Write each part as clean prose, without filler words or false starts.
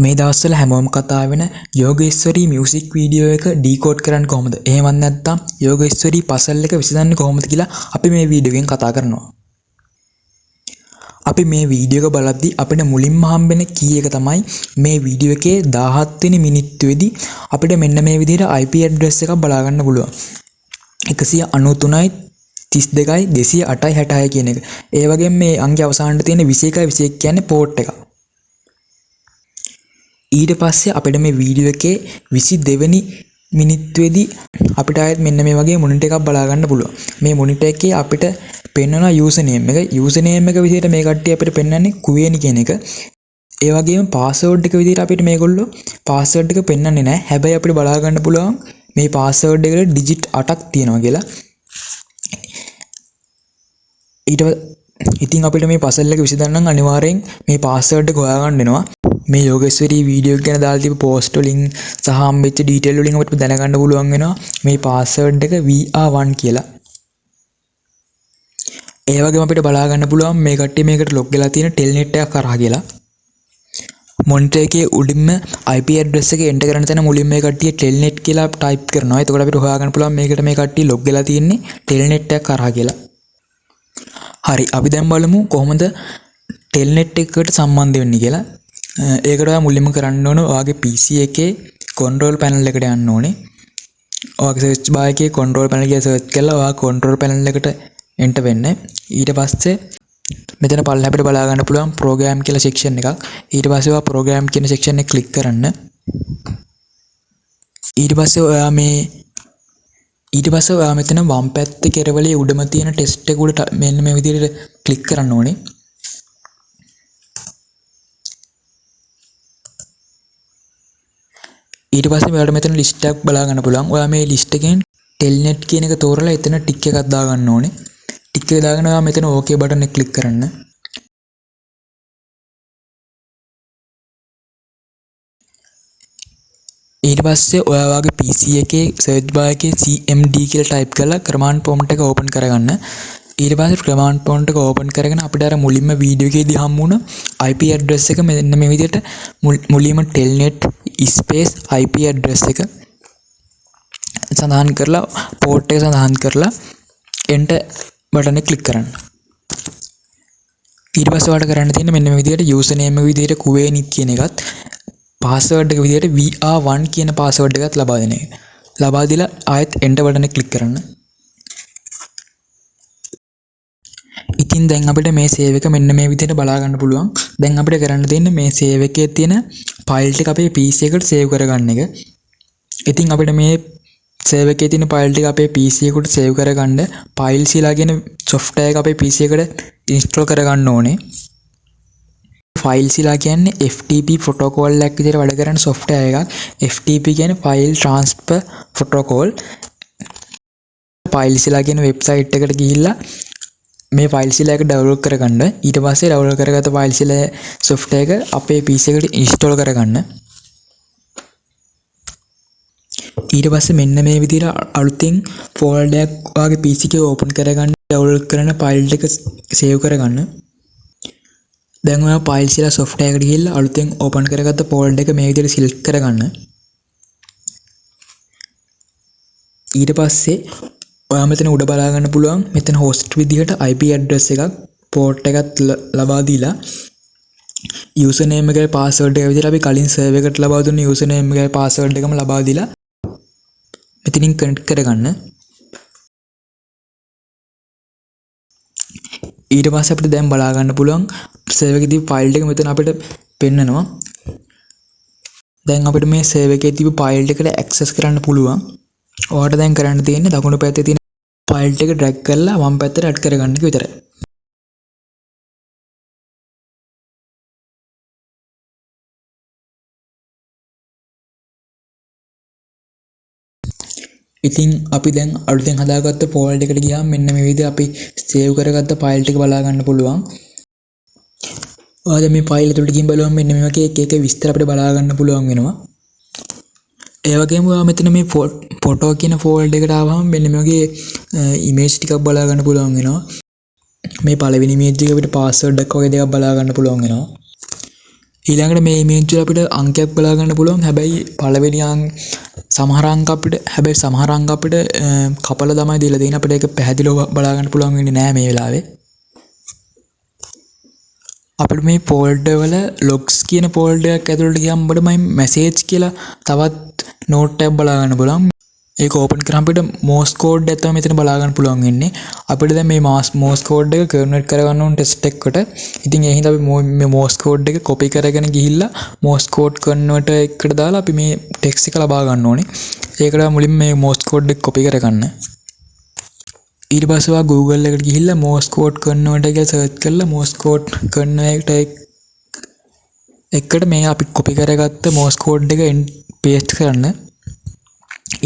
මේ දවස්වල හැමෝම කතා වෙන යෝගේශ්වරී මියුසික් වීඩියෝ එක ඩීකෝඩ් කරන්න කොහොමද? එහෙමත් නැත්නම් යෝගේශ්වරී පසල් එක විසඳන්නේ කොහොමද කියලා අපි මේ වීඩියෝ එකෙන් කතා කරනවා. අපි මේ වීඩියෝ එක බලද්දී අපිට මුලින්ම හම්බෙන කී එක තමයි මේ වීඩියෝ එකේ 17 වෙනි මිනිත්තුවේදී අපිට මෙන්න මේ විදිහට IP ඇඩ්‍රස් එකක් බලා ගන්න පුළුවන්. 193යි 32යි 208යි 66 කියන එක. ඒ වගේම මේ අංකයේ අවසානයේ තියෙන 21යි 21 කියන්නේ පෝට් එක. ඊට පස්සේ අපිට මේ වීඩියෝ එකේ 22 වෙනි මිනිත්තුවේදී අපිට ආයෙත් මෙන්න මේ වගේ මොනිටර් එකක් බලා ගන්න පුළුවන්. මේ මොනිටර් එකේ අපිට පෙන්වන යූසර් නේම් එක. යූසර් නේම් එක විදිහට මේ කට්ටිය අපිට පෙන්වන්නේ කුවේනි කියන එක. ඒ වගේම පාස්වර්ඩ් එක විදිහට අපිට මේගොල්ලෝ පාස්වර්ඩ් එක පෙන්වන්නේ නැහැ. හැබැයි අපිට බලා ගන්න පුළුවන් මේ පාස්වර්ඩ් එකට ඩිජිට් 8ක් තියෙනවා කියලා. ඉතින් අපිට මේ පසල් එක විසඳන්න නම් අනිවාර්යෙන් මේ පාස්වර්ඩ් එක හොයාගන්න වෙනවා. මේ යෝගේශ්වරී වීඩියෝ එක ගැන දාලා තිබු පෝස්ට් වලින් සහ හම්බෙච්ච ඩීටේල් වලින් අපිට දැනගන්න පුළුවන් වෙනවා මේ පාස්වර්ඩ් එක VR1 කියලා. ඒ වගේම අපිට බලා ගන්න පුළුවන් මේ කට්ටිය මේකට ලොග් වෙලා තියෙන ටෙල්නෙට් එකක් කරා කියලා. මොනිටර් එකේ උඩින්ම IP ඇඩ්‍රස් එක එන්ටර් කරන තැන මුලින්ම මේ කට්ටිය ටෙල්නෙට් කියලා ටයිප් කරනවා. එතකොට අපිට හොයාගන්න පුළුවන් මේකට මේ කට්ටිය ලොග් වෙලා තියෙන්නේ ටෙල්නෙට් එකක් කරා කියලා. හරි අපි දැන් බලමු කොහොමද ටෙල්නෙට් එකකට සම්බන්ධ වෙන්නේ කියලා. ඒකට ඔයා මුලින්ම කරන්න ඕන ඔයාගේ PC එකේ control panel එකට යන්න ඕනේ. ඔයාගේ search bar එකේ control panel එක search කරලා ඔයා control panel එකට enter වෙන්න. ඊට පස්සේ මෙතන පල්ලෙහාට අපිට බලා ගන්න පුළුවන් program කියලා section එකක්. ඊට පස්සේ ඔයා program කියන section එක click කරන්න. ඊට පස්සේ ඔයා මෙතන වම් පැත්තේ කෙරවලේ උඩම තියෙන ටෙස්ට් එක උඩ මෙන්න මේ විදිහට ක්ලික් කරන්න ඕනේ. ඊට පස්සේ ඔයාලට මෙතන ලිස්ට් එකක් බලා ගන්න පුළුවන්. ඔයා මේ ලිස්ට් එකෙන් ටෙල්නෙට් කියන එක තෝරලා එතන ටික් එකක් දා ගන්න ඕනේ. ටික් එක දාගෙන ඔයා මෙතන ඕකේ බටන් එක ක්ලික් කරන්න. ඊට පස්සේ ඔයා වාගේ PC එකේ search bar එකේ CMD කියලා type කරලා command prompt එක open කරගන්න. ඊට පස්සේ command prompt එක open කරගෙන අපිට අර මුලින්ම වීඩියෝ එකේදී හම්බ වුණ IP address එක මෙන්න මේ විදිහට මුලින්ම telnet space IP address එක සඳහන් කරලා port එක සඳහන් කරලා enter බටන් එක click කරන්න. ඊට පස්සේ ඔයාලට කරන්න තියෙන්නේ මෙන්න මේ විදිහට user name එක විදිහට කුවේනිත් කියන එකත් password එක විදිහට VR1 කියන password එකත් ලබා දෙන එක. ලබා දීලා ආයෙත් enter බටන් එක click කරන්න. ඉතින් දැන් අපිට මේ save එක මෙන්න මේ විදිහට බලා ගන්න පුළුවන්. දැන් අපිට කරන්න තියෙන්නේ මේ save එකේ තියෙන file ටික අපේ PC එකට save කරගන්න එක. ඉතින් අපිට මේ save එකේ තියෙන file ටික අපේ PC එකට save කරගන්න Filezilla කියන software එක අපේ PC එකට install කරගන්න ඕනේ. Filezilla කියන්නේ FTP protocol එකක් විදිහට වැඩ කරන software එකක්. FTP කියන්නේ file transfer protocol. Filezilla කියන website එකට ගිහිල්ලා මේ Filezilla එක download කරගන්න. ඊට පස්සේ download කරගත්ත Filezilla software එක අපේ PC එකට install කරගන්න. ඊට පස්සේ මෙන්න මේ විදිහට අලුතින් folder එකක් ඔයාගේ PC එකේ open කරගන්න download කරන file ටික save කරගන්න. දැන් ඔයා Filezilla software එකට ගිහිල්ලා අලුතෙන් open කරගත්ත folder එක මේ විදිහට select කරගන්න. ඊට පස්සේ ඔයා මෙතන උඩ බලා ගන්න පුළුවන් මෙතන host විදිහට IP address එකක් port එකත් ලබා දීලා user name එකයි password එක විදිහට අපි කලින් server එකට ලබා දුන්න user name එකයි password එකම ලබා දීලා මෙතනින් connect කරගන්න. ඊට පස්සේ අපිට දැන් බලා ගන්න පුළුවන් server එකේ තිබු file එක මෙතන අපිට පෙන්නනවා. දැන් අපිට මේ server එකේ තිබු file එකට access කරන්න පුළුවන්. ඔයාලට දැන් කරන්න තියෙන්නේ දකුණු පැත්තේ තියෙන file එක drag කරලා වම් පැත්තට add කරගන්න එක විතරයි. ඉතින් අපි දැන් අලුතෙන් හදාගත්ත folder එකට ගියාම මෙන්න මේ විදිහට අපි save කරගත්ත file ටික බලා ගන්න පුළුවන්. ඔයාලා මේ file එකට ගිහින් බලුවම මෙන්න මේ වගේ එක එක විස්තර අපිට බලා ගන්න පුළුවන් වෙනවා. ඒ වගේම ඔයා මෙතන මේ photo කියන folder එකට ආවම මෙන්න මේ වගේ image ටිකක් බලා ගන්න පුළුවන් වෙනවා. මේ පළවෙනි image එක අපිට password එකක් වගේ දෙකක් බලා ගන්න පුළුවන් වෙනවා. ඊළඟට මේ ඉමේජ් වල අපිට අංකයක් බලා ගන්න පුළුවන්. හැබැයි පළවෙනි සමහර අංක අපිට කපලා තමයි දීලා තියෙන්නේ. අපිට ඒක පැහැදිලිව බලා ගන්න පුළුවන් වෙන්නේ නැහැ මේ වෙලාවේ. අපිට මේ ෆෝල්ඩර් වල logs කියන ෆෝල්ඩර් එකක් ඇතුළට ගියාම අපිට මේ message කියලා තවත් note එකක් බලා ගන්න පුළුවන්. ඒක ඕපන් කරාම අපිට Morse code එක තමයි මෙතන බලා ගන්න පුළුවන් වෙන්නේ. අපිට දැන් මේ Morse code එක කන්වර්ට් කරගන්න ඕන ටෙස්ට් එකකට. ඉතින් ඒ හින්දා අපි මේ Morse code එක copy කරගෙන ගිහිල්ලා Morse code converter එකට දාලා අපි මේ text එක ලබා ගන්න ඕනේ. ඒකට මුලින්ම මේ Morse code එක copy කරගන්න. ඊට පස්සේ ඔයා Google එකට ගිහිල්ලා Morse code converter කියලා search කරලා Morse code converter එකට මේ අපි copy කරගත්ත Morse code එක paste කරන්න.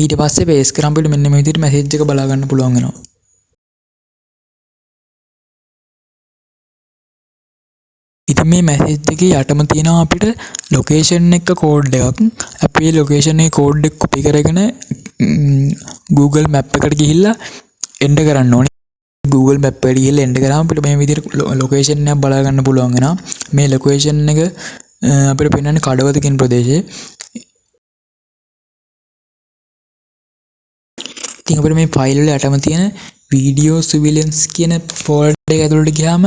ඊට පස්සේ paste කරාම අපිට මෙන්න මේ විදිහට message එක බලා ගන්න පුළුවන් වෙනවා. ඉතින් මේ message එකේ යටම තියෙනවා අපිට location එක code එකක්. අපි මේ location එකේ code එක copy කරගෙන Google Map එකට ගිහිල්ලා enter කරන්න ඕනේ. Google Map එකට ගිහිල්ලා enter කරාම අපිට මේ විදිහට location එකක් බලා ගන්න පුළුවන් වෙනවා. මේ location එක අපිට පෙන්වන්නේ කඩවත කියන ප්‍රදේශයේ. ඉතින් අපිට මේ ෆයිල් වල යටම තියෙන video surveillance කියන ෆෝල්ඩර් එක ඇතුළට ගියාම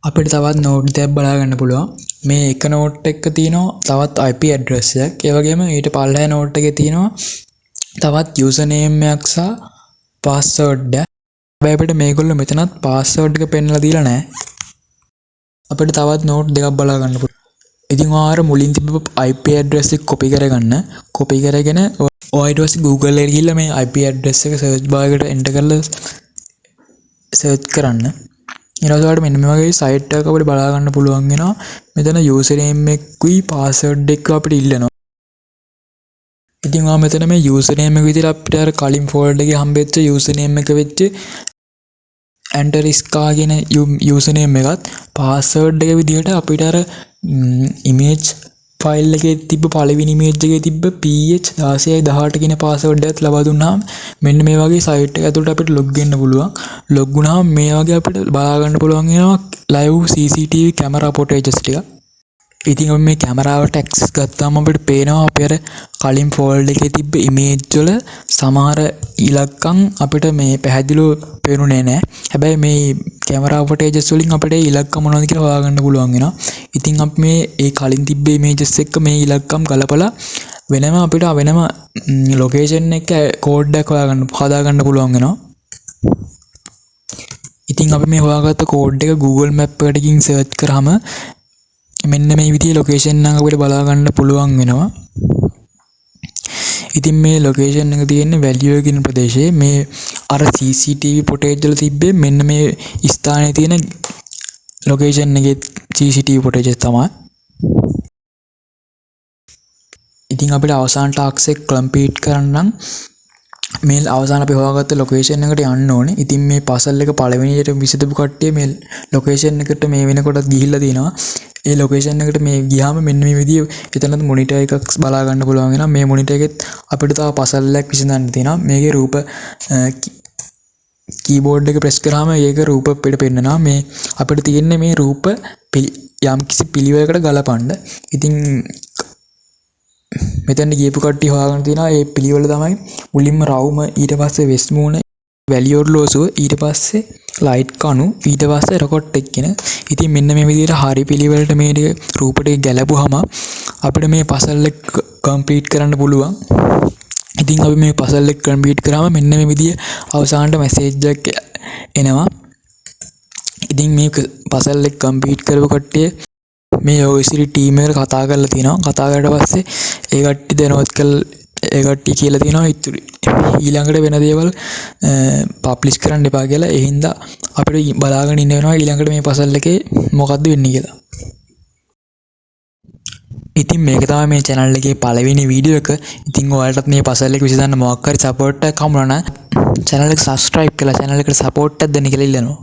අපිට තවත් නෝට් එකක් බලා ගන්න පුළුවන්. මේ එක නෝට් එකක තියෙනවා තවත් IP address එකක්. ඒ වගේම ඊට පල්ලෙහා නෝට් එකේ තියෙනවා තවත් user name එකක් සහ password එක. හැබැයි අපිට මේගොල්ලෝ මෙතනත් password එක පෙන්නලා දීලා නැහැ. අපිට තවත් නෝට් දෙකක් බලා ගන්න පුළුවන්. ඉතින් ඔයාලා මුලින් තිබ්බ IP address එක copy කරගන්න. copy කරගෙන ඔයා ඊට පස්සේ Google එකට ගිහිල්ලා මේ IP address එක search bar එකට enter කරලා search කරන්න. ඊට පස්සේ ඔයාලට මෙන්න මේ වගේ site එකක් අපිට බලා ගන්න පුළුවන් වෙනවා. මෙතන user name එකකුයි password එකක් අපිට ඉල්ලනවා. ඉතින් ඔයා මෙතන මේ user name එක විදිහට අපිට අර කලින් folder එකේ හම්බෙච්ච user name එක වෙච්ච Anteriska කියන user name එකත් password එක විදිහට අපිට අර image file එකේ තිබ්බ පළවෙනි image එකේ තිබ්බ ph1618 කියන password එකත් ලබා දුන්නාම මෙන්න මේ වගේ site එක ඇතුළට අපිට log වෙන්න පුළුවන්. log වුණාම මේ වගේ අපිට බලා ගන්න පුළුවන් වෙනවා live CCTV camera footages ටික. ඉතින් අපි මේ කැමරාවට access ගත්තාම අපිට පේනවා අපි අර කලින් folder එකේ තිබ්බ image වල සමහර ඉලක්කම් අපිට මේ පැහැදිලිව පේනුනේ නැහැ. හැබැයි මේ කැමරා footages වලින් අපිට ඉලක්කම් මොනවද කියලා හොයාගන්න පුළුවන් වෙනවා. ඉතින් අපි මේ ඒ කලින් තිබ්බ images එක්ක මේ ඉලක්කම් ගලපලා වෙනම අපිට වෙනම location එක code එකක් හදාගන්න පුළුවන් වෙනවා. ඉතින් අපි මේ හොයාගත්ත code එක Google Map එකට ගිහින් search කරාම මෙන්න මේ විදිහේ location එක අපිට බලා ගන්න පුළුවන් වෙනවා. ඉතින් මේ location එක තියෙන්නේ Value කියන ප්‍රදේශයේ. මේ අර CCTV footage වල තිබ්බේ මෙන්න මේ ස්ථානයේ තියෙන location එකේ CCTV footage තමයි. ඉතින් අපිට අවසාන task එක complete කරන්න නම් මේ අවසාන අපි හොයාගත්ත location එකට යන්න ඕනේ. ඉතින් මේ puzzle එක පළවෙනියට විසඳපු කට්ටිය මේ location එකට මේ වෙනකොටත් ගිහිල්ලා තියෙනවා. ඒ location එකට මේ ගියාම මෙන්න මේ විදිය එතනත් monitor එකක් බලා ගන්න පුළුවන් වෙනවා. මේ monitor එකෙත් අපිට තව puzzle එකක් විසඳන්න තියෙනවා. මේකේ රූප keyboard එක press කරාම ඒක රූප අපිට පෙන්නනවා. මේ අපිට තියෙන්නේ මේ රූප යම් කිසි පිළිවෙලකට ගලපන්න. ඉතින් මෙතන ගියපු කට්ටිය හොයාගෙන තියෙනවා ඒ පිළිවෙල තමයි මුලින්ම රවුම, ඊට පස්සේ වෙස් මූණ, වැලිය ඔරලෝසුව, ඊට පස්සේ ලයිට් කණු, ඊට පස්සේ රොකට් එක කියන. ඉතින් මෙන්න මේ විදිහට හරි පිළිවෙලට මේ රූප ටික ගැලපුවාම අපිට මේ puzzle එක complete කරන්න පුළුවන්. ඉතින් අපි මේ puzzle එක complete කරාම මෙන්න මේ විදිය අවසානට message එකක් එනවා. ඉතින් මේ puzzle එක complete කරපු කට්ටිය මේ OSCD team එකට කතා කරලා තිනවා. කතා කරලා පස්සේ ඒ කට්ටිය දැනුවත් කරලා ඒ කට්ටිය කියලා තිනවා ඉතුරු ඊළඟට වෙන දේවල් පබ්ලිෂ් කරන්න එපා කියලා. ඒ හින්දා අපිට බලාගෙන ඉන්න වෙනවා ඊළඟට මේ puzzle එකේ මොකද්ද වෙන්නේ කියලා. ඉතින් මේක තමයි මේ channel එකේ පළවෙනි වීඩියෝ එක. ඉතින් ඔයාලටත් මේ puzzle එක විසඳන්න මොකක් හරි support එකක් හම්බුනා නම් channel එක subscribe කරලා channel එකට support එකක් දෙන්න කියලා ඉල්ලනවා.